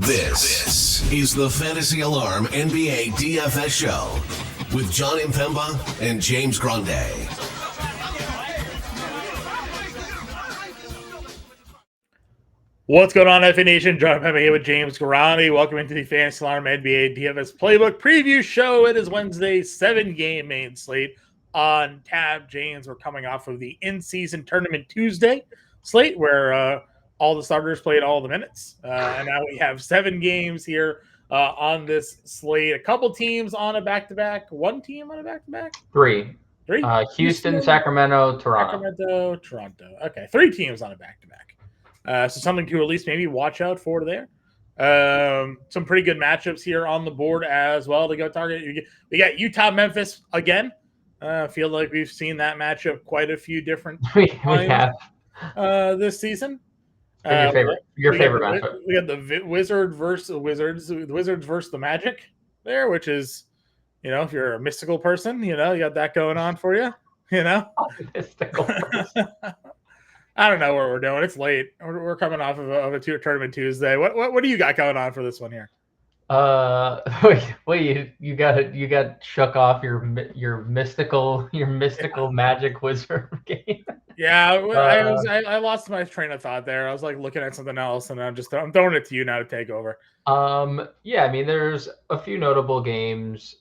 This is the Fantasy Alarm NBA DFS show with Jon Impemba and James Grande. What's going on, FA Nation? Jon Impemba here with James Grande. Welcome into the Fantasy Alarm NBA DFS Playbook Preview Show. It is Wednesday, 7-game main slate on tab. James, we're coming off of the in-season tournament Tuesday slate where all the starters played all the minutes. And now we have 7 games here on this slate. A couple teams on a back-to-back. One team on a back-to-back? Three. Houston, Sacramento, Toronto. Okay, 3 teams on a back-to-back. So something to at least maybe watch out for there. Some pretty good matchups here on the board as well to go target. We got Utah, Memphis again. Feel like we've seen that matchup quite a few different times this season. Your favorite matchup. We got the Wizards versus the Magic there, which is, if you're a mystical person, you got that going on for you. Mystical person. I don't know what we're doing. It's late. We're coming off of a tournament Tuesday. What do you got going on for this one here? Wait, you got shook off your mystical Magic Wizard game. Yeah, I lost my train of thought there. I was like looking at something else, and I'm throwing it to you now to take over. Yeah, I mean, there's a few notable games.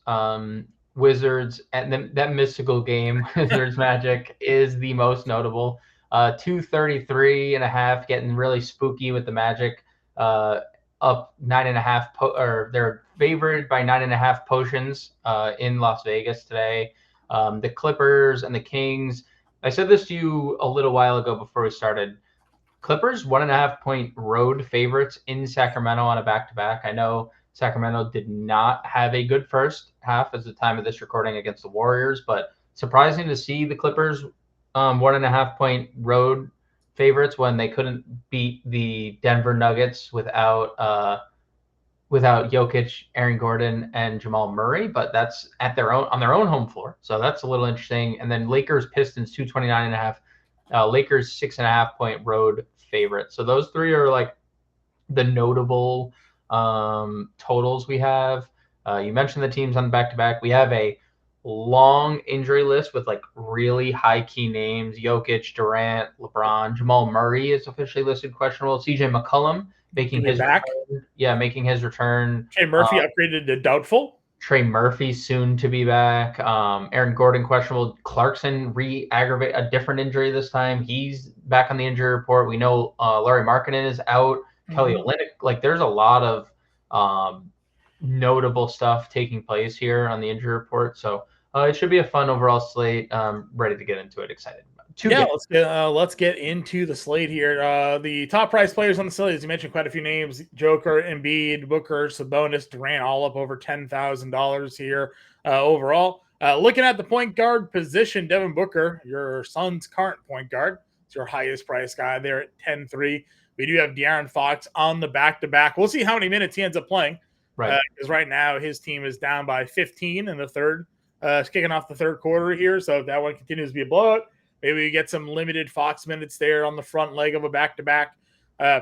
Wizards and then that mystical game, Wizards Magic, is the most notable. 233.5, getting really spooky with the Magic. Up 9.5, or they're favored by 9.5 potions in Las Vegas today. The Clippers and the Kings. I said this to you a little while ago before we started. Clippers 1.5 point road favorites in Sacramento on a back-to-back. I know Sacramento did not have a good first half as the time of this recording against the Warriors, but surprising to see the Clippers 1.5 point road favorites when they couldn't beat the Denver Nuggets without Jokic, Aaron Gordon, and Jamal Murray, but that's on their own home floor. So that's a little interesting. And then Lakers Pistons 229.5, Lakers 6.5 point road favorite. So those three are like the notable totals we have. You mentioned the teams on back-to-back. We have a long injury list with like really high key names: Jokic, Durant, LeBron. Jamal Murray is officially listed questionable. CJ McCollum making his return. Trey Murphy upgraded to doubtful. Trey Murphy soon to be back. Aaron Gordon questionable. Clarkson re-aggravate a different injury this time. He's back on the injury report. We know Larry Markkinen is out. Kelly Olynyk. Like, there's a lot of notable stuff taking place here on the injury report. So it should be a fun overall slate. Ready to get into it. Excited. Let's get into the slate here. The top price players on the slate, as you mentioned, quite a few names: Joker, Embiid, Booker, Sabonis, Durant, all up over $10,000 here overall. Looking at the point guard position, Devin Booker, your Suns' current point guard, is your highest price guy there at 10-3. We do have De'Aaron Fox on the back-to-back. We'll see how many minutes he ends up playing. Right. Because right now his team is down by 15 in the third. Kicking off the third quarter here. So if that one continues to be a blowout, maybe we get some limited Fox minutes there on the front leg of a back-to-back.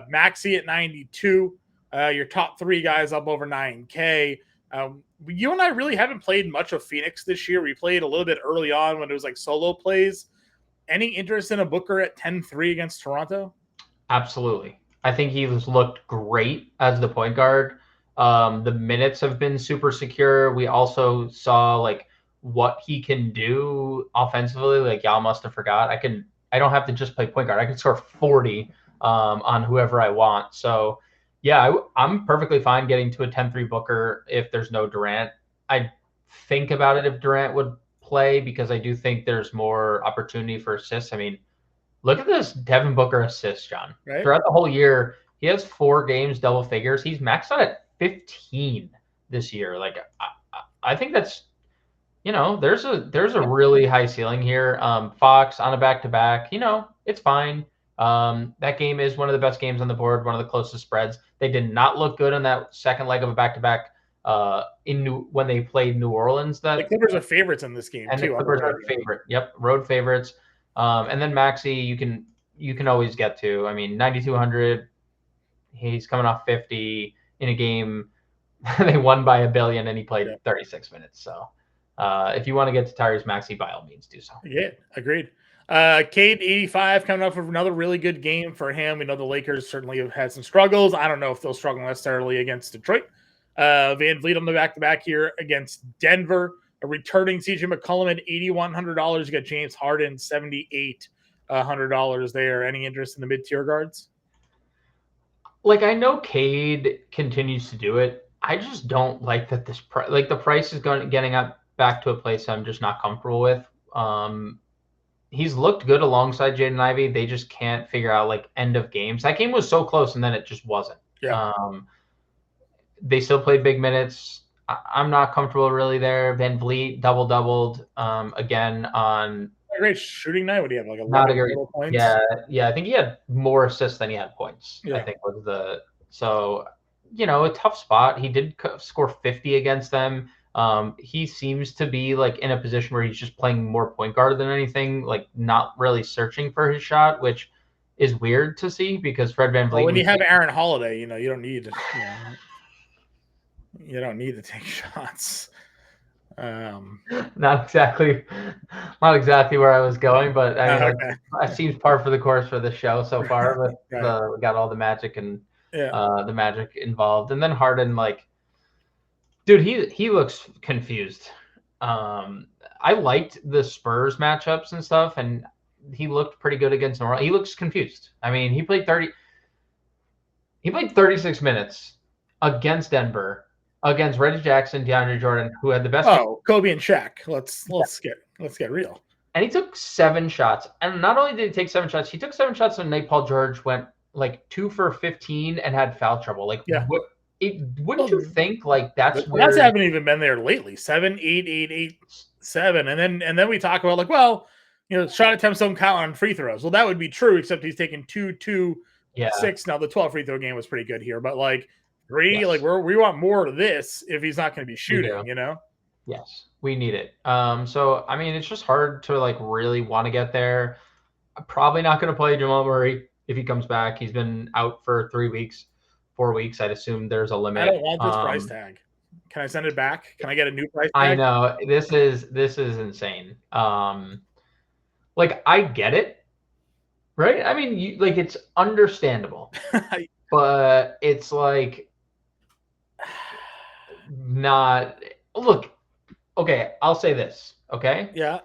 Maxey at 92. Your top 3 guys up over 9K. You and I really haven't played much of Phoenix this year. We played a little bit early on when it was like solo plays. Any interest in a Booker at 10-3 against Toronto? Absolutely. I think he's looked great as the point guard. The minutes have been super secure. We also saw like what he can do offensively. Like, y'all must have forgot. I don't have to just play point guard. I can score 40 on whoever I want. So yeah, I'm perfectly fine getting to a 10-3 Booker if there's no Durant. I think about it if Durant would play, because I do think there's more opportunity for assists. I mean, look at this Devin Booker assist, John. Right? Throughout the whole year, he has 4 games double figures. He's maxed out at 15 this year. Like, I think that's, there's a really high ceiling here. Fox on a back-to-back, it's fine. That game is one of the best games on the board, one of the closest spreads. They did not look good on that second leg of a back-to-back when they played New Orleans. The Clippers are favorites in this game, and too. The Clippers are favorite. Yep, road favorites. And then Maxey, you can always get to. I mean, 9,200. He's coming off 50. in a game they won by $1 billion and he played Yeah. 36 minutes. So if you want to get to Tyrese Maxey, by all means do so. Yeah, agreed. Cade 85 coming up with another really good game for him. We know the Lakers certainly have had some struggles. I don't know if they'll struggle necessarily against Detroit. Van Vliet on the back-to-back here against Denver. A returning CJ McCollum at $8,100. You got James Harden $7,800 there. Any interest in the mid-tier guards? Like, I know Cade continues to do it. I just don't like that this the price is getting up back to a place I'm just not comfortable with. He's looked good alongside Jaden Ivey. They just can't figure out like end of games. That game was so close and then it just wasn't. Yeah. They still played big minutes. I'm not comfortable really there. Van Vliet doubled again on a great shooting night. What do you have, like 11 total points? Yeah. I think he had more assists than he had points. Yeah. I think was a tough spot. He did score 50 against them. He seems to be like in a position where he's just playing more point guard than anything, like not really searching for his shot, which is weird to see because Fred VanVleet. Well, when you have Aaron Holiday, you don't need you don't need to take shots. Not exactly where I was going, but I mean, okay. It seems par for the course for the show so far. But Right. We got all the magic and the magic involved, and then Harden, like, dude, he looks confused. I liked the Spurs matchups and stuff, and he looked pretty good against Norwich. He looks confused. I mean, he played 36 minutes against Denver, against Reggie Jackson, DeAndre Jordan, who had the best. Oh, Kobe and Shaq. Let's get real. And he took 7 shots. And not only did he take 7 shots, he took 7 shots when Nate Paul George went like 2 for 15 and had foul trouble. Like, wouldn't you think like that's where That's haven't even been there lately? 7, 8, 8, 8, 7, and then we talk about like, well, shot attempts don't count on free throws. Well, that would be true, except he's taken 2, 2, 6. Now the 12 free throw game was pretty good here, but like 3, yes. Like we want more of this if he's not going to be shooting, Yes, we need it. So I mean, it's just hard to like really want to get there. I'm probably not going to play Jamal Murray if he comes back. He's been out for 3 weeks. 4 weeks. I'd assume there's a limit. I don't want this price tag. Can I send it back? Can I get a new price tag? I know this is insane. Like I get it, right? I mean, it's understandable, but it's like not. Look, okay. I'll say this. Okay. Yeah.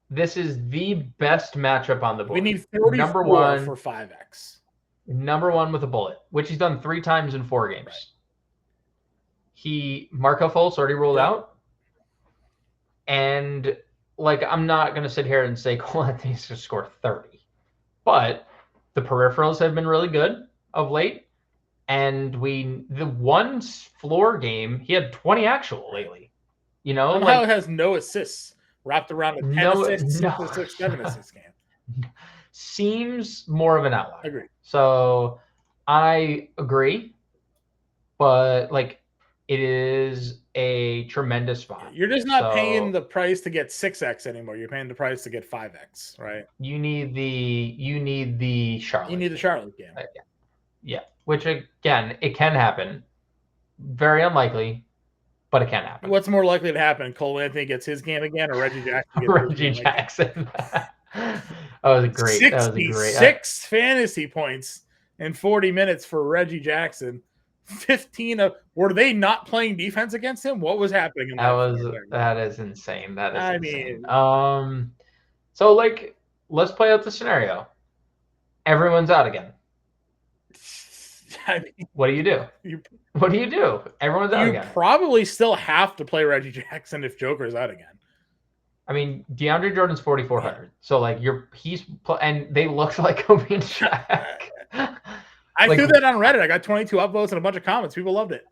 This is the best matchup on the board. We need 34 number 1 for 5x. Number 1 with a bullet, which he's done 3 times in 4 games. Right. Marco Fultz already ruled out. And like, I'm not going to sit here and say Cole Anthony's going to score 30, but the peripherals have been really good of late. And the one floor game, he had 20 actual lately, Somehow it has no assists wrapped around a 10 assists, 6, 7 assists game. Seems more of an outlier. Agreed. So I agree, but like it is a tremendous spot. You're just not paying the price to get 6x anymore. You're paying the price to get 5x, right? You need the Charlotte. You need the Charlotte game. Yeah. Which again, it can happen. Very unlikely, but it can happen. What's more likely to happen? Cole Anthony gets his game again, or Reggie Jackson gets Reggie Jackson. That was great. 66 fantasy points in 40 minutes for Reggie Jackson. 15 of were they not playing defense against him? What was happening in that is insane. That is insane. So like let's play out the scenario. Everyone's out again. What do you do? Everyone's out again. You probably still have to play Reggie Jackson if Joker's out again. I mean, DeAndre Jordan's 4,400. So like and they look like Kobe and Shaq. I threw that on Reddit. I got 22 upvotes and a bunch of comments. People loved it.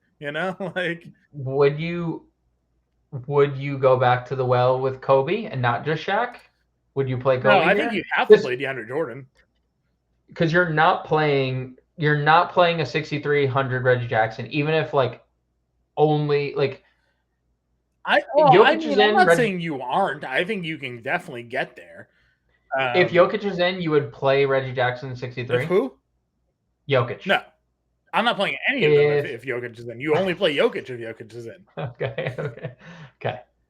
Like would you go back to the well with Kobe and not just Shaq? Would you play Kobe? No, I think you have to play DeAndre Jordan. Because you're not playing a 6,300 Reggie Jackson, even if like only like I'm not saying you aren't. I think you can definitely get there. If Jokic is in, you would play Reggie Jackson 63. Who? Jokic. No. I'm not playing any of them if Jokic is in. You only play Jokic if Jokic is in. Okay.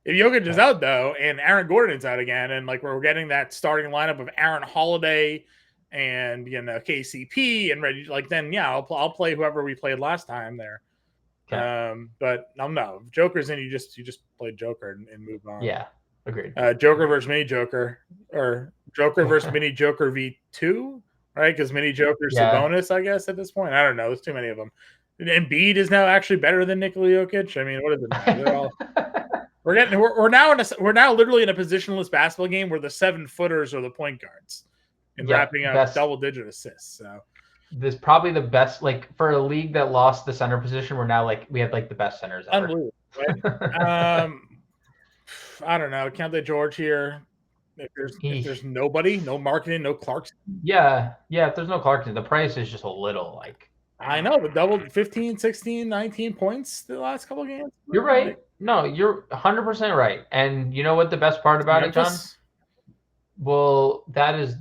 If Jokic is out, though, and Aaron Gordon's out again, and like we're getting that starting lineup of Aaron Holiday and KCP and Reggie, like then I'll play whoever we played last time there. Okay. But no, if Joker's in, you just play Joker and move on. Yeah, agreed. Joker versus Mini Joker, or Joker versus Mini Joker V2, right? Because Mini Joker's the bonus, I guess, at this point. I don't know. There's too many of them. Embiid is now actually better than Nikola Jokic. I mean, what is it now? They're all. We're now literally in a positionless basketball game where the 7-footers are the point guards and wrapping up double-digit assists. So this is probably the best, like for a league that lost the center position. We're now like we have like the best centers ever. Unbelievable, right? I don't know. Count George here. If there's nobody, no Marketing, no Clarkson. Yeah. If there's no Clarkson, the price is just a little like. I know, but double 15, 16, 19 points the last couple of games. You're right. No, you're 100% right. And you know what the best part about it, John? Well, that is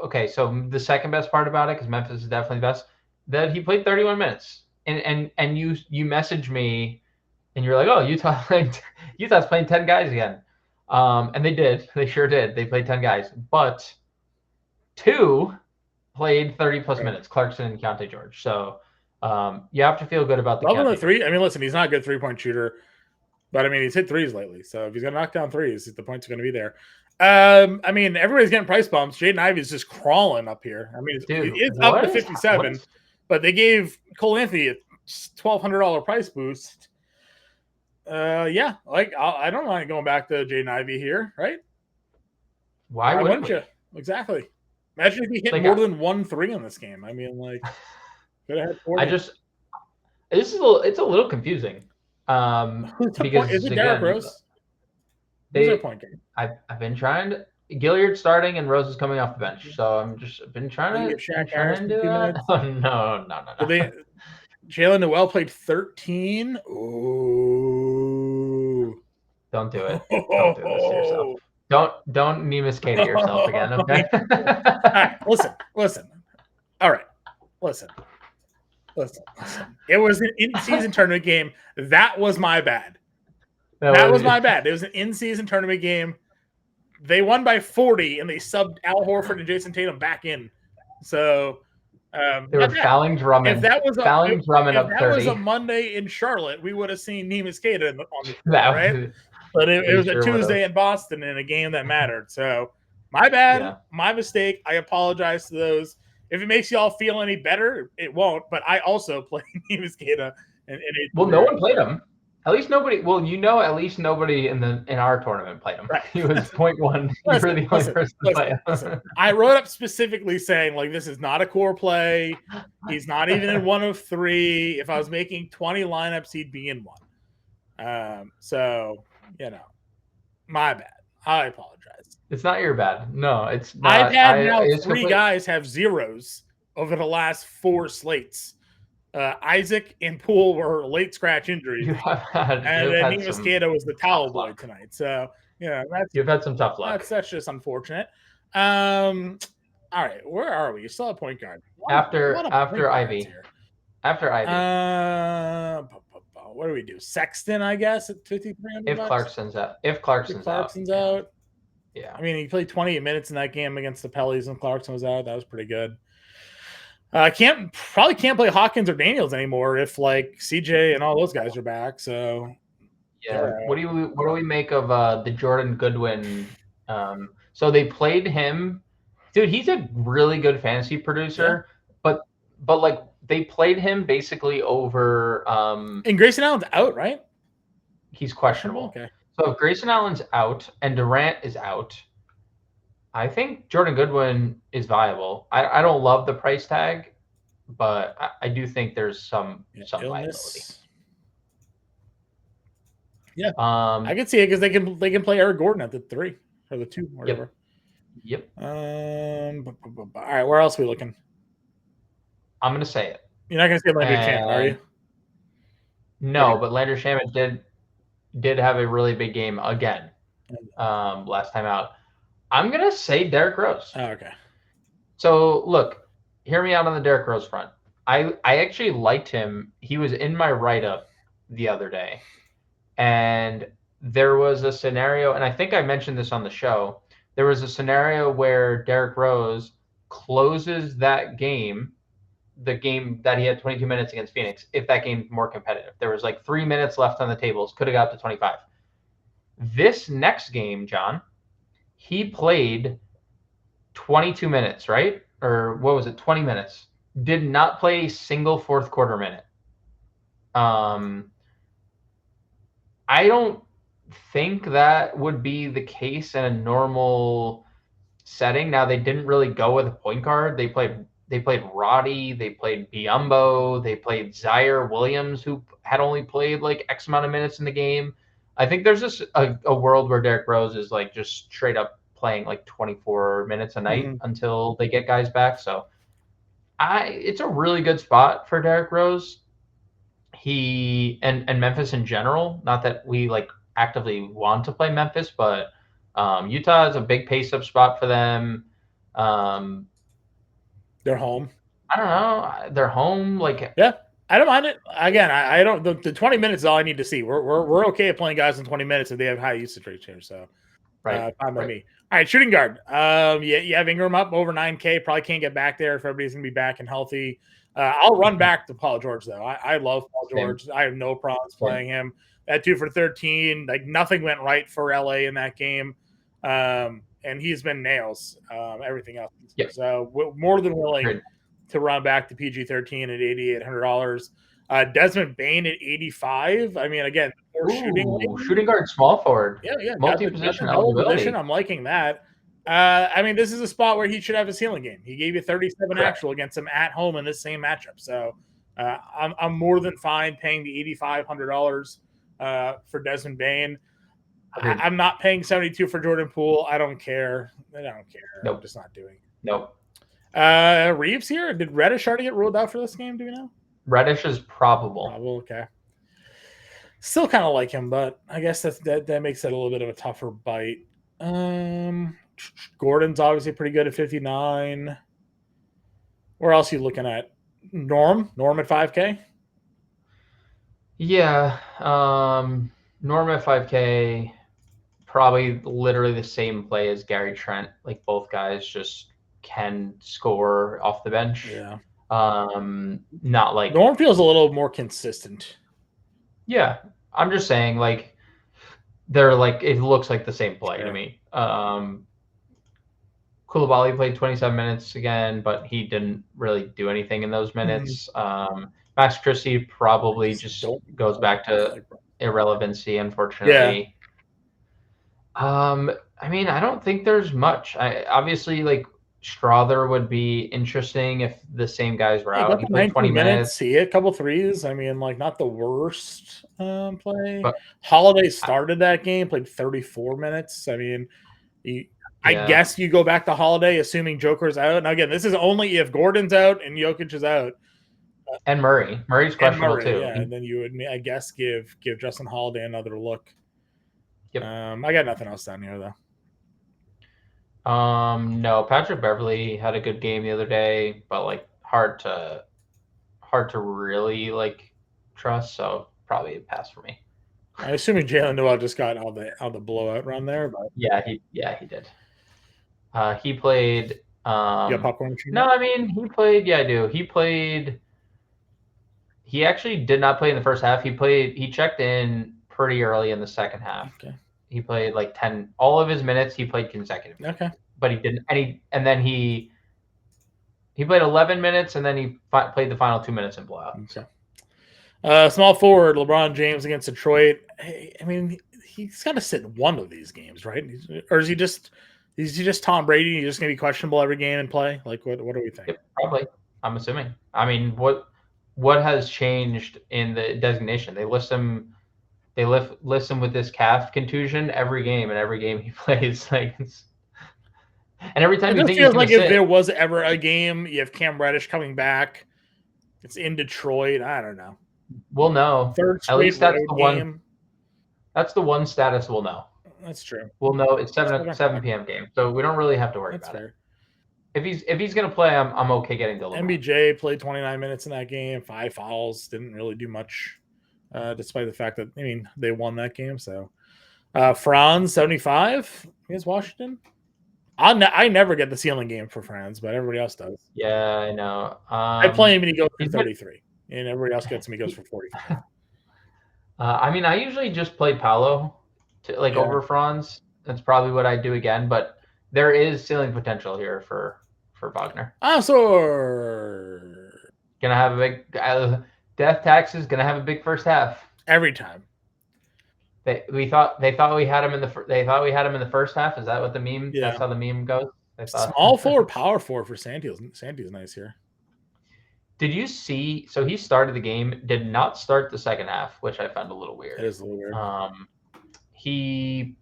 okay. So the second best part about it, because Memphis is definitely best, that he played 31 minutes. And you messaged me, and you're like, oh, Utah's playing 10 guys again. And they did. They sure did. They played 10 guys, but 2 played 30+ minutes, Clarkson and Keontae George. So you have to feel good about the 3. I mean, listen, he's not a good 3-point shooter, but I mean, he's hit threes lately. So if he's going to knock down threes, the points are going to be there. I mean, everybody's getting price bumps. Jaden Ivey's just crawling up here. I mean, it's up to 57, but they gave Cole Anthony a $1,200 price boost. Like I don't mind going back to Jaden Ivey here, right? Why wouldn't you? Exactly. Imagine if he hit more than 1 3 in this game. I mean, like, could have had 4. It's a little confusing. Because is it Derrick Rose? Who's point game? I've been trying to. Gilliard's starting and Rose is coming off the bench, so I've been trying to. Do that. Oh, no. Jalen Noel played 13. Ooh. Don't do it. Don't do this to yourself. Don't Nemus K to yourself again, okay? All right, listen. All right, listen. It was an in-season tournament game. That was my bad. That was my bad. It was an in-season tournament game. They won by 40, and they subbed Al Horford and Jason Tatum back in. So they were fouling Drummond. If that was up 30. Was a Monday in Charlotte, we would have seen Nemus K on the right? But it was a Tuesday in Boston in a game that mattered. So my bad, my mistake. I apologize to those. If it makes y'all feel any better, it won't. But I also played Nemus Keita. Well, no one played him. At least nobody. Well, at least nobody in our tournament played him. Right. He was 0.1. You were the only person to play him. I wrote up specifically saying like this is not a core play. He's not even in 1 of 3. If I was making 20 lineups, he'd be in 1. So my bad. I apologize. It's not your bad. No, it's not. I've had 3 guys have zeros over the last 4 slates. Isaac and Poole were late scratch injuries. And then Nemus Keita was the towel boy tonight. So, you've had some tough luck. That's just unfortunate. All right, where are we? You still have point guard. After Ivy. After Ivy. What do we do? Sexton, I guess, at 5,300. If Clarkson's out. Yeah. I mean, he played 28 minutes in that game against the Pellies, and Clarkson was out. That was pretty good. Probably can't play Hawkins or Daniels anymore if like CJ and all those guys are back. So what do we make of the Jordan Goodwin? So they played him, dude. He's a really good fantasy producer, but like they played him basically over. And Grayson Allen's out, right? He's questionable. Okay. So if Grayson Allen's out and Durant is out, I think Jordan Goodwin is viable. I don't love the price tag, but I do think there's some viability. Yeah, I can see it because they can play Eric Gordon at the 3 or the 2 or whatever. Yep. All right, where else are we looking? I'm gonna say it. You're not gonna say Landry Shamet, are you? No, but Landry Shamet did have a really big game again last time out. I'm going to say Derrick Rose. Oh, okay. So, look, hear me out on the Derrick Rose front. I actually liked him. He was in my write-up the other day, and there was a scenario, and I think I mentioned this on the show. There was a scenario where Derrick Rose closes that game, the game that he had 22 minutes against Phoenix, if that game's more competitive. There was like 3 minutes left on the tables, could have got to 25. This next game, John, he played 22 minutes, right? Or what was it? 20 minutes. Did not play a single fourth quarter minute. I don't think that would be the case in a normal setting. Now, they didn't really go with a point guard. They played Roddy, they played Biyombo, they played Zaire Williams, who had only played like X amount of minutes in the game. I think there's just a world where Derrick Rose is like just straight up playing like 24 minutes a night until they get guys back. So it's a really good spot for Derrick Rose. He and Memphis in general, not that we like actively want to play Memphis, but Utah is a big pace up spot for them. They're home. I don't know. They're home. Like, yeah, I don't mind it. Again, I don't. The 20 minutes is all I need to see. We're okay at playing guys in 20 minutes if they have high usage rates here. So, fine by me. All right, shooting guard. You have Ingram up over 9K. Probably can't get back there if everybody's gonna be back and healthy. I'll run back to Paul George though. I love Paul George. I have no problems playing him. At 2 for 13, like nothing went right for LA in that game. And he's been nails. Everything else. Yep. So more than willing to run back to PG-13 at $8,800. Desmond Bane at 85. I mean, again, shooting guard, small forward. Yeah. Multi-position eligibility. I'm liking that. I mean, this is a spot where he should have a ceiling game. He gave you 37 actual against him at home in this same matchup. So I'm more than fine paying the $8,500 for Desmond Bane. I'm not paying 72 for Jordan Poole. I don't care. Nope. I'm just not doing it. Nope. Reeves here. Did Reddish already get ruled out for this game? Do we know? Reddish is probable. Okay. Still kind of like him, but I guess that makes it a little bit of a tougher bite. Gordon's obviously pretty good at 59. Where else are you looking at? Norm at 5K? Yeah. Norm at 5K, probably literally the same play as Gary Trent. Like both guys just can score off the bench. Yeah. Not like Norm feels a little more consistent. Yeah. I'm just saying, like, they're like, it looks like the same play to me. Koulibaly played 27 minutes again, but he didn't really do anything in those minutes. Max Christie probably just goes back to irrelevancy, unfortunately. I mean, I don't think there's much. Obviously, like, Strother would be interesting if the same guys were out. He played 20 minutes. See a couple threes. I mean, like, not the worst play. But Holiday started that game, played 34 minutes. I mean, I guess you go back to Holiday, assuming Joker's out. Now, again, this is only if Gordon's out and Jokic is out. And Murray. Murray's questionable too. Yeah, and then you would, I guess, give Justin Holiday another look. Yep. I got nothing else down here, though. No, Patrick Beverley had a good game the other day, but like hard to really like trust. So probably a pass for me. I'm assuming Jalen Noel just got all the blowout run there, but he did. He played. You got popcorn machine? No, I mean he played. Yeah, I do. He played. He actually did not play in the first half. He checked in pretty early in the second half. Okay. He played like 10. All of his minutes he played consecutively. Okay. But he didn't. And then he played 11 minutes, and then he played the final 2 minutes in blowout. Okay. Small forward LeBron James against Detroit. I mean, he's got to sit in one of these games, right? Or is he just Tom Brady? He's just gonna be questionable every game and play. Like, what do we think? Yep, probably. I'm assuming. I mean, what has changed in the designation? They list him with this calf contusion every game, and every game he plays, like, and every time it feels like if there was ever a game, you have Cam Reddish coming back. It's in Detroit. I don't know. We'll know. At least that's the one. Game. That's the one status we'll know. That's true. We'll know it's 7 p.m. game, so we don't really have to worry about it. if he's gonna play, I'm okay getting to LeBron. MBJ played 29 minutes in that game, 5 fouls, didn't really do much, despite the fact that they won that game. So Franz 75 against Washington. I never get the ceiling game for Franz, but everybody else does. Yeah, I know. I play him and he goes for 33, and everybody else gets him, he goes for 45. I mean, I usually just play Paolo over Franz. That's probably what I do again, but there is ceiling potential here for Wagner. Asor gonna have a big death taxes. Gonna have a big first half every time. They thought we had him in the first half. Is that what the meme? Yeah. That's how the meme goes. Small forward, power forward for Santi's. Santi's nice here. Did you see? So he started the game. Did not start the second half, which I found a little weird. It is a little weird. He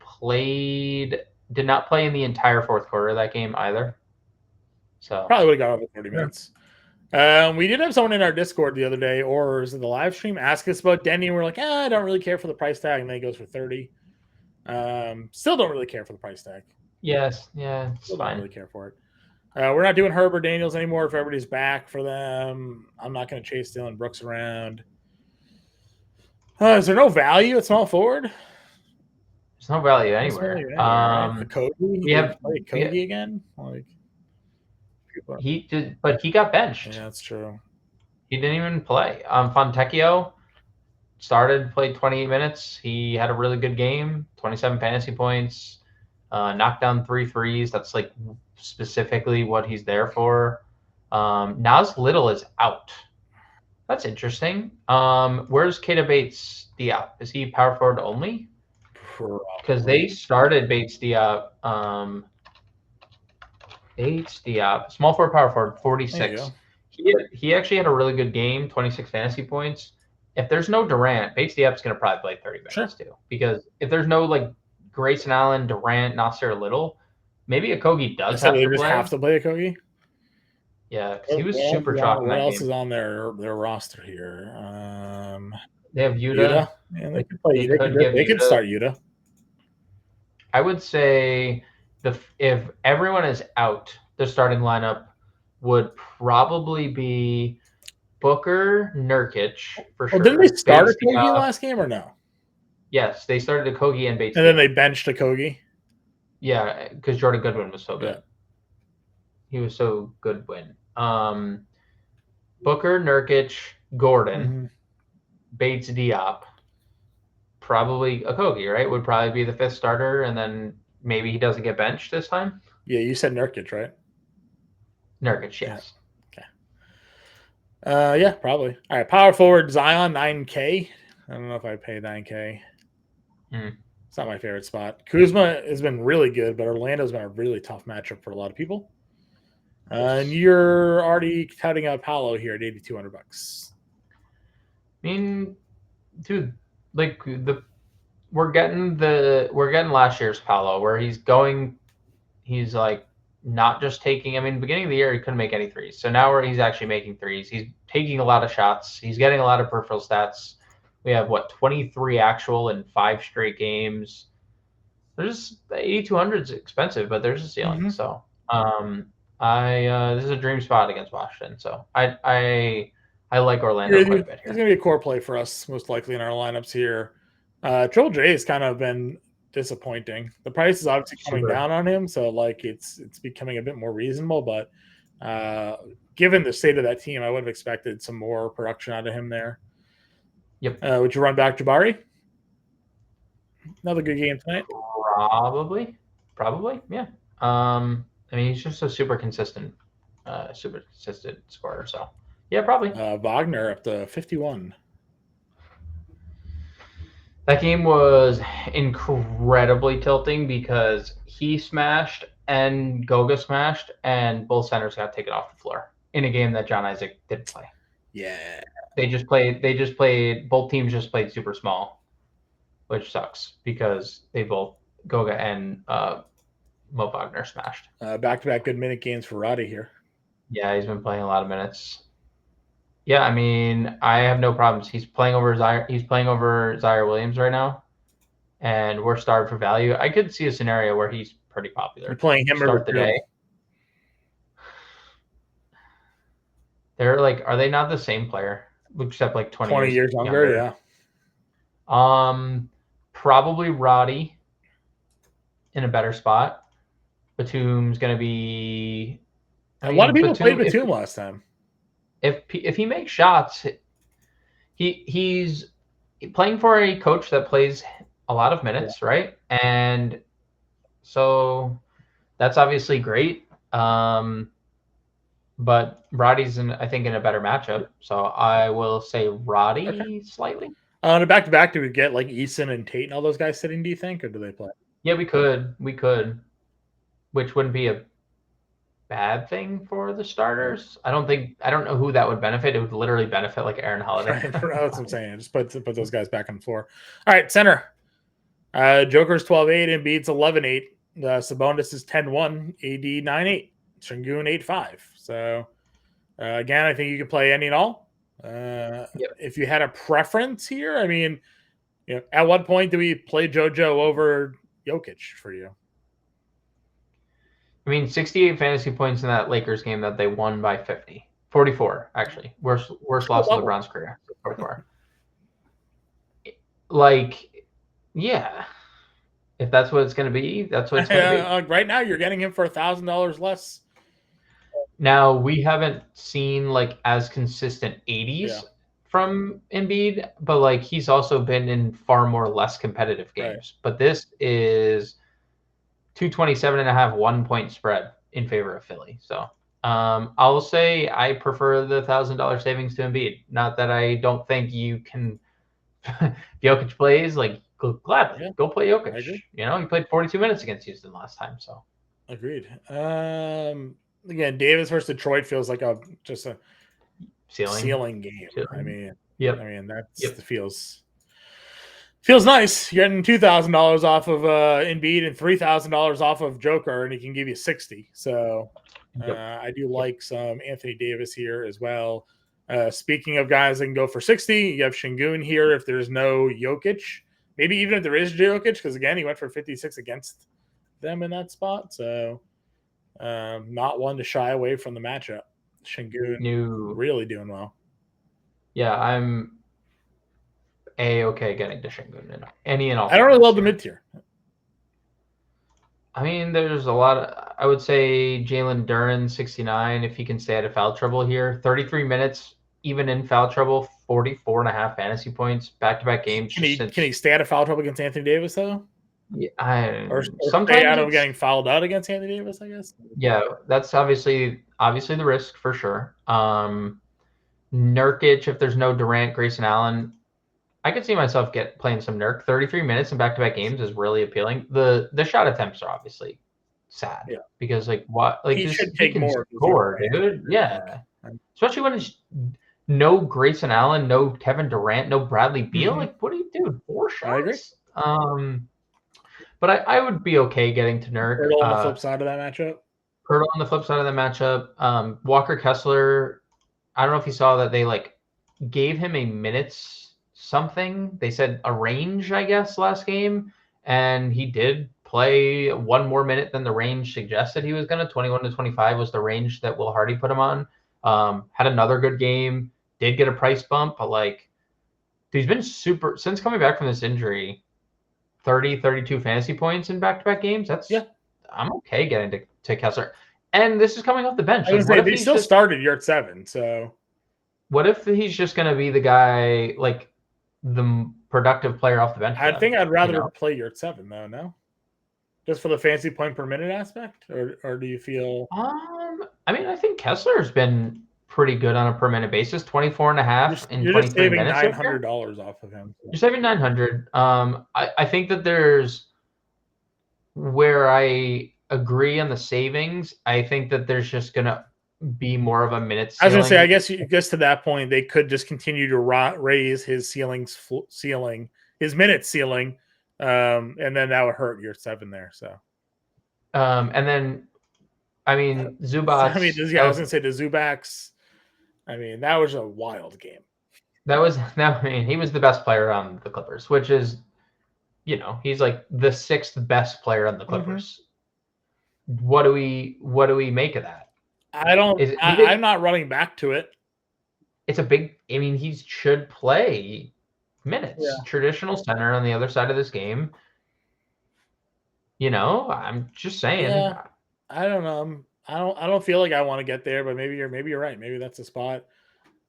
did not play in the entire fourth quarter of that game either. So probably would have got over 30 minutes. We did have someone in our Discord the other day, or is it the live stream, ask us about Denny. We're like, I don't really care for the price tag, and then he goes for 30. Still don't really care for the price tag. Yes, yeah, it's still fine. Don't really care for it. We're not doing Herbert Daniels anymore. If everybody's back for them, I'm not going to chase Dylan Brooks around. Is there no value at small forward? There's no value anywhere. Kogi? We have Kogi again. He did, but he got benched. Yeah, that's true. He didn't even play. Fontecchio played 28 minutes. He had a really good game, 27 fantasy points, knocked down 3 threes. That's like specifically what he's there for. Nas Little is out. That's interesting. Where's Keita Bates Diop? Is he power forward only? Because they started Bates Diop. Bates Diop, small forward, power forward, 46. He actually had a really good game, 26 fantasy points. If there's no Durant, Bates Diop's going to probably play 30 minutes too. Because if there's no Grayson Allen, Durant, Nasir Little, maybe Okogie does have to play. Have to play Okogie? Yeah, because he was super chalk in that game. What else is on their roster here? They have Yuta. Yeah, they could play Yuta. They could start Yuta. I would say if everyone is out, the starting lineup would probably be Booker, Nurkic for sure. Didn't they start Okogie last game or no? Yes, they started Okogie and Bates. And then they benched Okogie? Yeah, because Jordan Goodwin was so good. Yeah. He was so good. Booker, Nurkic, Gordon, Bates Diop, probably Okogie, right? Would probably be the 5th starter, and then maybe he doesn't get benched this time. Yeah, you said Nurkic, right? Nurkic, yes. Okay. Yeah, probably. All right, power forward Zion, 9K. I don't know if I pay 9K. It's not my favorite spot. Kuzma has been really good, but Orlando's been a really tough matchup for a lot of people. And you're already touting out Paolo here at $8,200. I mean, dude, we're getting last year's Paolo where he's not just taking. I mean, beginning of the year he couldn't make any threes, so now he's actually making threes. He's taking a lot of shots. He's getting a lot of peripheral stats. We have 23 actual in 5 straight games. There's 8,200 is expensive, but there's a ceiling. So, this is a dream spot against Washington. So I like Orlando quite a bit here. He's going to be a core play for us, most likely in our lineups here. Triple J has kind of been disappointing. The price is obviously coming down on him, so it's becoming a bit more reasonable. But given the state of that team, I would have expected some more production out of him there. Yep. Would you run back Jabari? Another good game tonight. Probably, yeah. I mean, he's just a super consistent scorer. So, yeah, probably. Wagner up to 51. That game was incredibly tilting because he smashed and Goga smashed, and both centers got taken off the floor in a game that John Isaac didn't play. Yeah. Both teams just played super small, which sucks because they both, Goga and Mo Wagner, smashed. Back-to-back good minute games for Roddy here. Yeah, he's been playing a lot of minutes. Yeah, I mean, I have no problems. He's playing over Zaire Williams right now, and we're starved for value. I could see a scenario where he's pretty popular. You're playing him start the day. They're like, are they not the same player except like 20 years younger? Yeah. Probably Roddy in a better spot. Batum's gonna be. A lot of people played Batum last time. If he makes shots, he's playing for a coach that plays a lot of minutes, right? And so that's obviously great. But Roddy's I think in a better matchup. So I will say Roddy slightly. On a back-to-back, do we get like Eason and Tate and all those guys sitting, do you think, or do they play? Yeah, we could. Which wouldn't be a bad thing for the starters. I don't know who that would benefit. It would literally benefit like Aaron Holiday. Right. That's what I'm saying. Just put those guys back on the floor. All right, center. Joker's 12-8, Embiid's 11-8. Sabonis is 10-1, AD 9-8, Şengün 8-5. So again, I think you could play any and all. If you had a preference here, I mean, at what point do we play JoJo over Jokic for you? I mean, 68 fantasy points in that Lakers game that they won by 50. 44, actually. Worst loss of LeBron's career. 44. Like, yeah. If that's what it's going to be, that's what it's going to be. Right now, you're getting him for $1,000 less. Now, we haven't seen like as consistent 80s from Embiid, but like he's also been in far more less competitive games. Right. But this is 227.5 1-point spread in favor of Philly. So I'll say I prefer the $1,000 savings to Embiid. Not that I don't think you can. Jokic plays, like gladly go play Jokic. He played 42 minutes against Houston last time. So agreed. Again, Davis versus Detroit feels like just a ceiling game. I mean, that feels nice. You're getting $2,000 off of Embiid and $3,000 off of Joker, and he can give you 60. So I do like some Anthony Davis here as well. Speaking of guys that can go for 60, you have Şengün here if there's no Jokic. Maybe even if there is Jokic, because again, he went for 56 against them in that spot. So not one to shy away from the matchup. Şengün really doing well. Yeah, I'm okay getting to Şengün in any and all. I don't really love the mid tier. I mean, there's a lot of, I would say Jalen Duren 69 if he can stay out of foul trouble here. 33 minutes, even in foul trouble, 44.5 fantasy points, back-to-back games. Can he stay out of foul trouble against Anthony Davis though? Yeah, or sometimes stay out of getting fouled out against Anthony Davis, I guess. Yeah, that's obviously the risk for sure. Nurkic, if there's no Durant, Grayson Allen, I could see myself playing some Nurk. 33 minutes in back-to-back games is really appealing. The shot attempts are obviously sad because he should take more score, dude. Yeah, especially when it's no Grayson Allen, no Kevin Durant, no Bradley Beal. Mm-hmm. Like, what do you do? 4 shots? I agree. But I would be okay getting to Nurk. Pirtle on the flip side of that matchup. Walker Kessler. I don't know if you saw that they gave him a minutes something. They said a range, I guess, last game, and he did play 1 more minute than the range suggested he was going to. 21 to 25 was the range that Will Hardy put him on. Had another good game. Did get a price bump, but he's been super since coming back from this injury. 32 fantasy points in back-to-back games. I'm okay getting to Kessler. And this is coming off the bench. They still started. You're at 7, so what if he's just going to be the guy, the productive player off the bench? I think I'd rather play your 7 though. No, just for the fantasy point per minute aspect, or do you feel? I mean, I think Kessler's been pretty good on a per minute basis. 24.5 in 23 minutes. You're saving $900 off of him. You're saving $900. I think that there's where I agree on the savings. I think that there's just gonna be more of a minute ceiling. I was gonna say, I guess to that point, they could just continue to raise his his minute ceiling, and then that would hurt your 7 there. So, and then, I mean, Zubats. I mean, I was gonna say the Zubats. I mean, that was a wild game. He was the best player on the Clippers, which is, he's like the 6th best player on the Clippers. Mm-hmm. What do we make of that? I'm not running back to it. it's a big. I mean, he should play minutes. Yeah. Traditional center on the other side of this game. I'm just saying. Yeah, I don't know. I don't feel like I want to get there, but maybe you're right. Maybe that's a spot.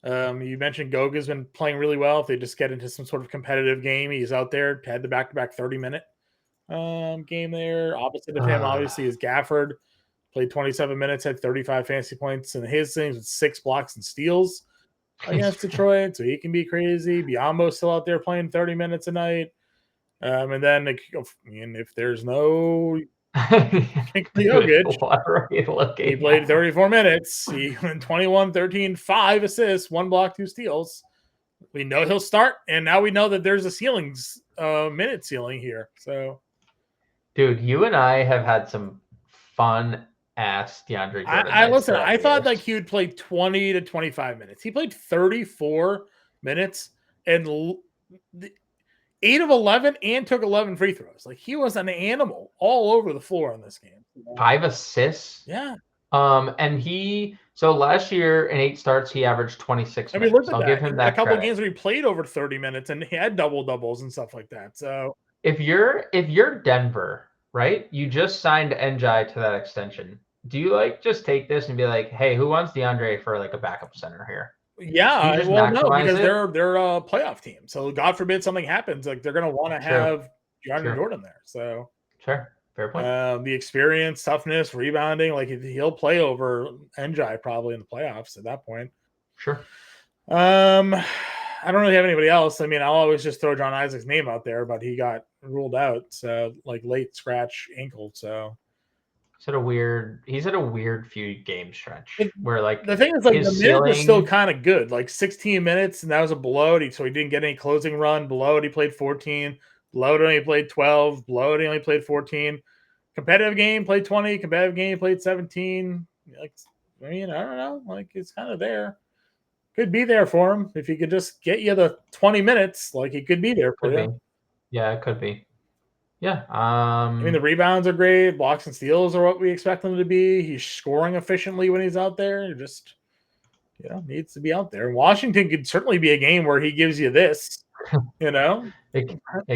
You mentioned Goga's been playing really well. If they just get into some sort of competitive game, he's out there, had the back-to-back 30-minute game there. Opposite of him, obviously, is Gafford. Played 27 minutes, had 35 fantasy points, and his things with 6 blocks and steals against Detroit, so he can be crazy. Biombo's still out there playing 30 minutes a night. And then, if there's no Jokic, what are you looking he played at? 34 minutes. He went 21, 13, 5 assists, 1 block, 2 steals. We know he'll start, and now we know that there's a minute ceiling here. So, dude, you and I have had some fun ass DeAndre Jordan. listen. I thought like he would play 20 to 25 minutes. He played 34 minutes and 8 of 11 and took 11 free throws. Like he was an animal all over the floor in this game. 5 assists. Yeah. So last year in 8 starts, he averaged 26 I mean, minutes. look at I'll give him that a couple credit. games where he played over 30 minutes and he had double doubles and stuff like that. So if you're Denver, right? You just signed NJ to that extension. Do you just take this and be like, hey, who wants DeAndre for like a backup center here? Yeah, well, no, because they're a playoff team. So God forbid something happens, like they're going to want to have DeAndre Jordan there. So sure, fair point. The experience, toughness, rebounding, like he'll play over NJ probably in the playoffs at that point. Sure. I don't really have anybody else. I mean, I'll always just throw John Isaac's name out there, but he got ruled out, so like late scratch ankle. So he's had a weird few game stretch where like the thing is like the minutes are still kind of good, like 16 minutes, and that was a blowout. So he didn't get any closing run. Blowout, he played 14. Blowout, only played 12. Blowout, he only played 14. Competitive game, played 20. Competitive game, played 17. Like, I mean, I don't know. Like it's kind of there. Could be there for him if he could just get you the 20 minutes. Like he could be there for you. Yeah, it could be. Yeah. I mean, the rebounds are great. Blocks and steals are what we expect him to be. He's scoring efficiently when he's out there. He just, needs to be out there. Washington could certainly be a game where he gives you this, It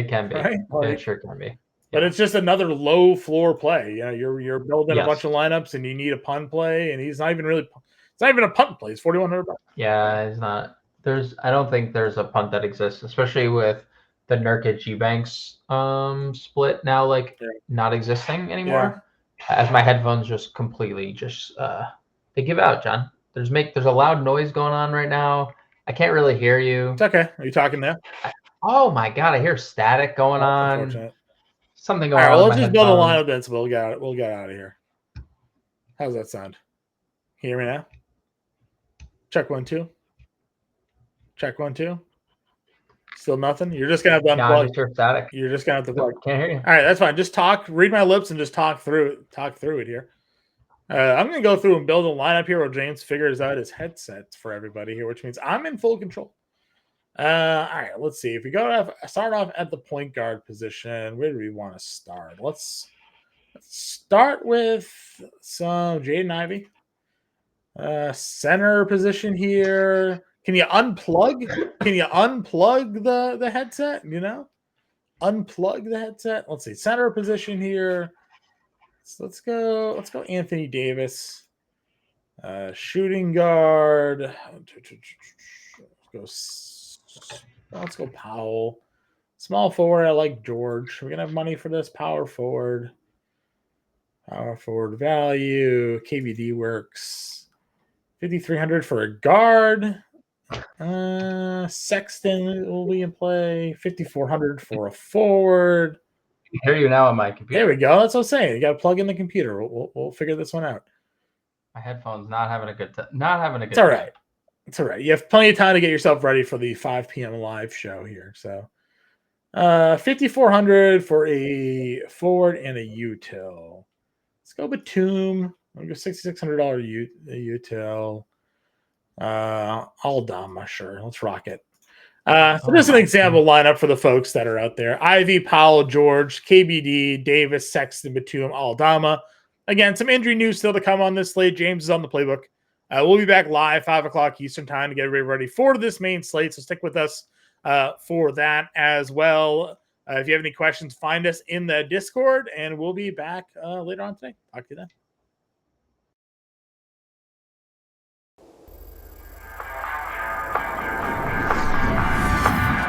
can be. Right? It sure can be. But it's just another low floor play. You're building a bunch of lineups and you need a punt play, and he's not even a punt play. It's $4,100. Yeah, it's not. I don't think there's a punt that exists, especially with the Nurkic Eubanks split now not existing anymore. Yeah. As my headphones just completely they give out, John. There's a loud noise going on right now. I can't really hear you. It's okay. Are you talking now? Oh my god, I hear static going on. Something going on. All right, well, let's just build a lineup then, so we'll get out of here. How's that sound? Can you hear me now? Check 1 2. Check 1 2. Still nothing. You're just gonna have to unplug. Static. You're just gonna have to plug. Can't hear you. All right, that's fine. Just talk. Read my lips and just talk through it here. I'm gonna go through and build a lineup here while James figures out his headsets for everybody here, which means I'm in full control. All right, let's see. If we start off at the point guard position, where do we want to start? Let's start with some Jaden Ivey. Center position here. Can you unplug the headset? Unplug the headset. Let's see. Center position here. So let's go Anthony Davis. Shooting guard. Let's go Powell. Small forward, I like George. We're gonna have money for this. Power forward. Power forward value. KBD works. 5,300 for a guard. Sexton will be in play. 5,400 for a forward. I hear you now on my computer. There we go. That's what I'm saying. You got to plug in the computer. We'll figure this one out. My headphones not having a good time. It's all right. It's all right. You have plenty of time to get yourself ready for the 5 p.m. live show here. So, 5,400 for a forward and a util. Let's go Batum. I'll go $6,600 util. Aldama, sure. Let's rock it. So this is an example lineup for the folks that are out there. Ivy, Powell, George, KBD, Davis, Sexton, Batum, Aldama. Again, some injury news still to come on this slate. James is on the playbook. We'll be back live 5 o'clock Eastern time to get everybody ready for this main slate. So stick with us for that as well. If you have any questions, find us in the Discord, and we'll be back later on today. Talk to you then.